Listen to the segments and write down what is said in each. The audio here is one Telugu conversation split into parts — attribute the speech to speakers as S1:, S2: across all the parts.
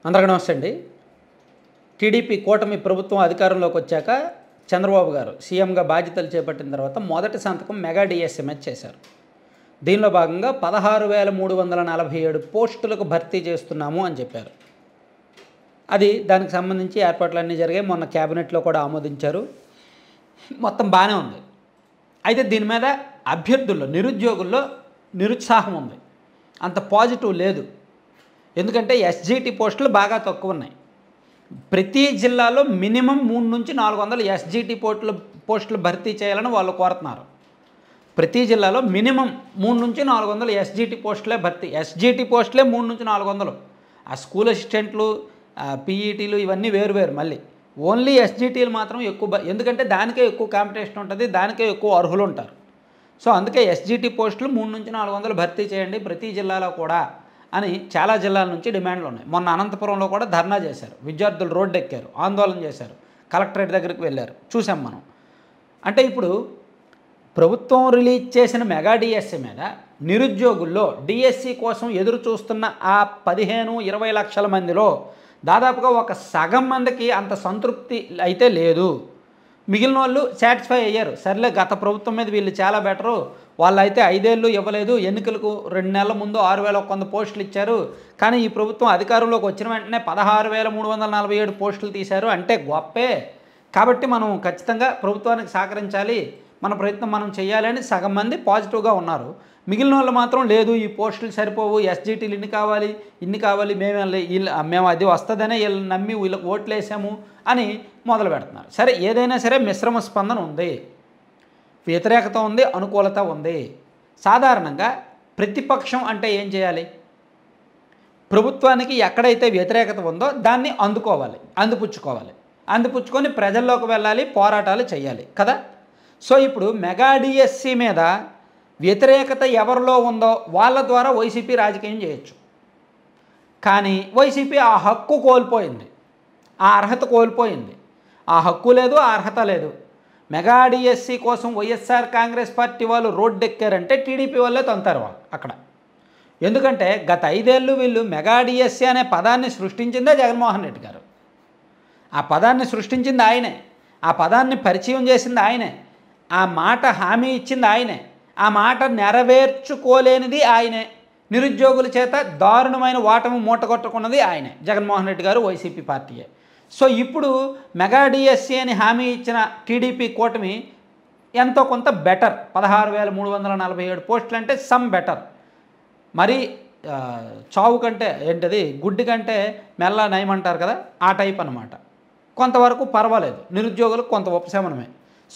S1: అందరికీ నమస్తే అండి. టీడీపీ కూటమి ప్రభుత్వం అధికారంలోకి వచ్చాక చంద్రబాబు గారు సీఎంగా బాధ్యతలు చేపట్టిన తర్వాత మొదటి సంతకం మెగా డిఎస్సీ మీద చేశారు. దీనిలో భాగంగా 16,347 పోస్టులకు భర్తీ చేస్తున్నాము అని చెప్పారు. దానికి సంబంధించి ఏర్పాట్లన్నీ జరిగాయి. మొన్న క్యాబినెట్లో కూడా ఆమోదించారు. మొత్తం బాగానే ఉంది. అయితే దీని మీద అభ్యర్థుల్లో, నిరుద్యోగుల్లో నిరుత్సాహం ఉంది. అంత పాజిటివ్ లేదు. ఎందుకంటే ఎస్జిటి పోస్టులు బాగా తక్కువ ఉన్నాయి. ప్రతి జిల్లాలో మినిమం 3 నుంచి 400 ఎస్జిటి పోస్టులు భర్తీ చేయాలని వాళ్ళు కోరుతున్నారు. ప్రతి జిల్లాలో మినిమం 3 నుంచి 400 ఎస్జిటి పోస్టులే భర్తీ. ఎస్జిటి పోస్టులే 3 నుంచి 400. ఆ స్కూల్ అసిస్టెంట్లు, పీఈటీలు ఇవన్నీ వేరు. మళ్ళీ ఓన్లీ ఎస్జిటీలు మాత్రం ఎక్కువ, ఎందుకంటే దానికే ఎక్కువ కాంపిటీషన్ ఉంటుంది, దానికే ఎక్కువ అర్హులు ఉంటారు. సో అందుకే ఎస్జిటి పోస్టులు 3 నుంచి 400 భర్తీ చేయండి ప్రతి జిల్లాలో కూడా అని చాలా జిల్లాల నుంచి డిమాండ్లు ఉన్నాయి. మొన్న అనంతపురంలో కూడా ధర్నా చేశారు. విద్యార్థులు రోడ్డు ఎక్కారు, ఆందోళన చేశారు, కలెక్టరేట్ దగ్గరికి వెళ్ళారు, చూసాం మనం. అంటే ఇప్పుడు ప్రభుత్వం రిలీజ్ చేసిన మెగా డిఎస్సీ మీద నిరుద్యోగుల్లో డిఎస్సీ కోసం ఎదురు చూస్తున్న ఆ 15-20 లక్షల మందిలో దాదాపుగా ఒక సగం మందికి అంత సంతృప్తి అయితే లేదు. మిగిలిన వాళ్ళు సాటిస్ఫై అయ్యారు. సర్లే, గత ప్రభుత్వం మీద వీళ్ళు చాలా బెటరు, వాళ్ళైతే 5 ఏళ్ళు ఇవ్వలేదు, ఎన్నికలకు 2 నెలల ముందు 6,100 పోస్టులు ఇచ్చారు, కానీ ఈ ప్రభుత్వం అధికారంలోకి వచ్చిన వెంటనే 16,347 పోస్టులు తీశారు అంటే గొప్పే. కాబట్టి మనం ఖచ్చితంగా ప్రభుత్వానికి సహకరించాలి, మన ప్రయత్నం మనం చేయాలని సగం మంది పాజిటివ్గా ఉన్నారు. మిగిలిన వాళ్ళు మాత్రం లేదు, ఈ పోస్టులు సరిపోవు, ఎస్జిటీలు ఇన్ని కావాలి, మేము అది వస్తుందనే వీళ్ళు నమ్మి వీళ్ళకి ఓట్లు వేసాము అని మొదలు పెడుతున్నారు. సరే, ఏదైనా సరే మిశ్రమ స్పందన ఉంది, వ్యతిరేకత ఉంది, అనుకూలత ఉంది. సాధారణంగా ప్రతిపక్షం అంటే ఏం చేయాలి? ప్రభుత్వానికి ఎక్కడైతే వ్యతిరేకత ఉందో దాన్ని అందిపుచ్చుకొని ప్రజల్లోకి వెళ్ళాలి, పోరాటాలు చేయాలి కదా. సో ఇప్పుడు మెగా డిఎస్సీ మీద వ్యతిరేకత ఎవరిలో ఉందో వాళ్ళ ద్వారా వైసీపీ రాజకీయం చేయొచ్చు. కానీ వైసీపీ ఆ హక్కు కోల్పోయింది, ఆ అర్హత కోల్పోయింది. ఆ హక్కు లేదు, ఆ అర్హత లేదు. మెగా డిఎస్సీ కోసం వైఎస్ఆర్ కాంగ్రెస్ పార్టీ వాళ్ళు రోడ్డు ఎక్కారంటే టీడీపీ వాళ్ళే తంతారు వాళ్ళు అక్కడ. ఎందుకంటే గత 5 ఏళ్ళు వీళ్ళు మెగా డిఎస్సీ అనే పదాన్ని సృష్టించిందే జగన్మోహన్ రెడ్డి గారు. ఆ పదాన్ని సృష్టించింది ఆయనే, ఆ పదాన్ని పరిచయం చేసింది ఆయనే, ఆ మాట హామీ ఇచ్చింది ఆయనే, ఆ మాట నెరవేర్చుకోలేనిది ఆయనే, నిరుద్యోగుల చేత దారుణమైన ఓటమి మూటగొట్టుకున్నది ఆయనే, జగన్మోహన్ రెడ్డి గారు, వైసీపీ పార్టీయే. సో ఇప్పుడు మెగా డిఎస్సీ అని హామీ ఇచ్చిన టీడీపీ కూటమి ఎంతో కొంత బెటర్. 16,347 పోస్టులు అంటే సమ్ బెటర్. మరి చావు కంటే గుడ్డి కంటే మెల్ల నయమంటారు కదా, ఆ టైప్ అనమాట. కొంతవరకు పర్వాలేదు, నిరుద్యోగులకు కొంత ఉపశమనమే.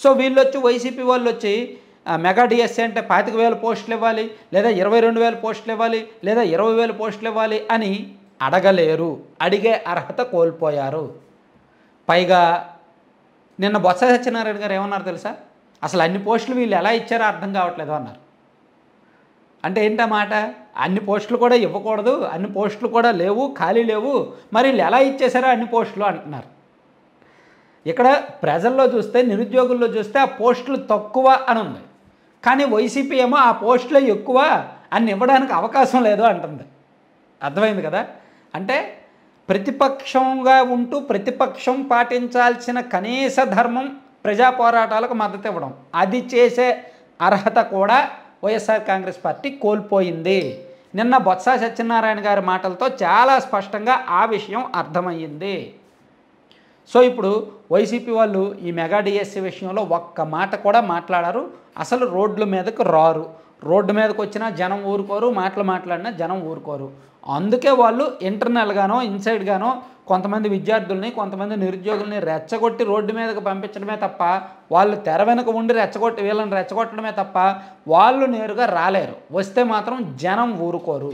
S1: సో వీళ్ళు వచ్చి, వైసీపీ వాళ్ళు వచ్చి మెగా డిఎస్సీ అంటే 25,000 పోస్టులు ఇవ్వాలి, లేదా 22,000 పోస్టులు ఇవ్వాలి, లేదా 20,000 పోస్టులు ఇవ్వాలి అని అడగలేరు. అడిగే అర్హత కోల్పోయారు. పైగా నిన్న బొత్స సత్యనారాయణ గారు ఏమన్నారు తెలుసా? అసలు అన్ని పోస్టులు వీళ్ళు ఎలా ఇచ్చారో అర్థం కావట్లేదు అన్నారు. అంటే ఏంటన్నమాట? అన్ని పోస్టులు కూడా ఇవ్వకూడదు, అన్ని పోస్టులు కూడా లేవు, ఖాళీ లేవు, మరి వీళ్ళు ఎలా ఇచ్చేసారో అన్ని పోస్టులు అంటున్నారు. ఇక్కడ ప్రజల్లో చూస్తే, నిరుద్యోగుల్లో చూస్తే ఆ పోస్టులు తక్కువ అని ఉంది. కానీ వైసీపీ ఏమో ఆ పోస్టులే ఎక్కువ, అన్ని ఇవ్వడానికి అవకాశం లేదు అంటుంది. అర్థమైంది కదా? అంటే ప్రతిపక్షంగా ఉంటూ ప్రతిపక్షం పాటించాల్సిన కనీస ధర్మం ప్రజా పోరాటాలకు మద్దతు ఇవ్వడం, అది చేసే అర్హత కూడా వైఎస్ఆర్ కాంగ్రెస్ పార్టీ కోల్పోయింది. నిన్న బొత్స సత్యనారాయణ గారి మాటలతో చాలా స్పష్టంగా ఆ విషయం అర్థమయ్యింది. సో ఇప్పుడు వైసీపీ వాళ్ళు ఈ మెగా డిఎస్సీ విషయంలో ఒక్క మాట కూడా మాట్లాడారు. అసలు రోడ్ల మీదకు రారు. రోడ్డు మీదకి వచ్చినా జనం ఊరుకోరు, మాట్లాడినా జనం ఊరుకోరు. అందుకే వాళ్ళు ఇంటర్నల్గానో ఇన్సైడ్గానో కొంతమంది విద్యార్థుల్ని, కొంతమంది నిరుద్యోగుల్ని రెచ్చగొట్టి రోడ్డు మీదకి పంపించడమే తప్ప, వాళ్ళు తెర వెనుక ఉండి వీళ్ళని రెచ్చగొట్టడమే తప్ప వాళ్ళు నేరుగా రాలేరు. వస్తే మాత్రం జనం ఊరుకోరు.